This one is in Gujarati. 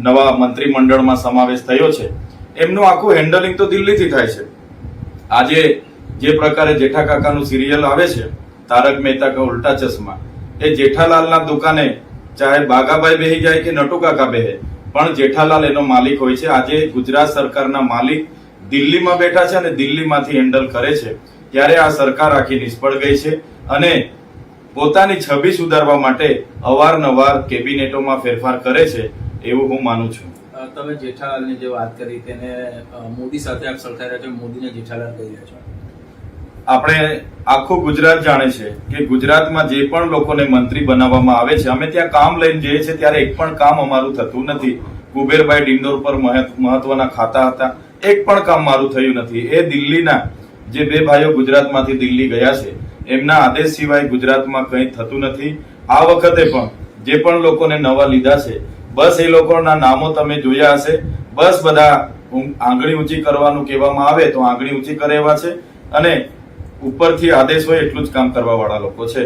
નવા મંત્રીમંડળમાં સમાવેશ થયો છે એમનું આખું હેન્ડલિંગ તો દિલ્હીથી થાય છે. આજે જે પ્રકારે જેઠા કાકાનું સિરિયલ આવે છે તારક મહેતા કા ઉલ્ટા ચશ્મા, એ જેઠાલાલના દુકાને ચાહે બાગાભાઈ બેહી જાય કે નટુ કાકા બેહે, પણ જેઠાલાલ એનો માલિક હોય છે. આજે ગુજરાત સરકારના માલિક દિલ્હીમાં બેઠા છે અને દિલ્હીમાંથી હેન્ડલ કરે છે, ત્યારે આ સરકાર આખી નિષ્ફળ ગઈ છે અને પોતાની છબી સુધારવા માટે અવારનવાર કેબિનેટોમાં ફેરફાર કરે છે એવું હું માનું છું. તમે જેઠાલાલની જે વાત કરી તેને મોદી સાથે આપ સરખાઈ રહ્યા છો, મોદીને જેઠાલાલ કહી રહ્યા છો. આપણે આખું ગુજરાત જાણે છે કે ગુજરાતમાં જે પણ લોકોને મંત્રી બનાવવામાં આવે છે, અમે ત્યાં કામ લઈને જઈએ છીએ ત્યારે એક પણ કામ અમારું થતું નથી. કુબેરભાઈ ડિંડોર પર મહત્વના ખાતા હતા, એક પણ કામ મારું થયું નથી. એ દિલ્હીના જે બે ભાઈઓ ગુજરાતમાંથી દિલ્હી ગયા છે એમના આદેશ સિવાય ગુજરાતમાં કંઈ થતું નથી. આ વખતે પણ જે પણ લોકોને નવા લીધા છે બસ એ લોકોના નામો તમે જોયા હશે, બસ બધા આંગળી ઊંચી કરવાનું કહેવામાં આવે તો આંગળી ઊંચી કરે એવા છે અને ઉપરથી આદેશ હોય એટલું જ કામ કરવા વાળા લોકો છે.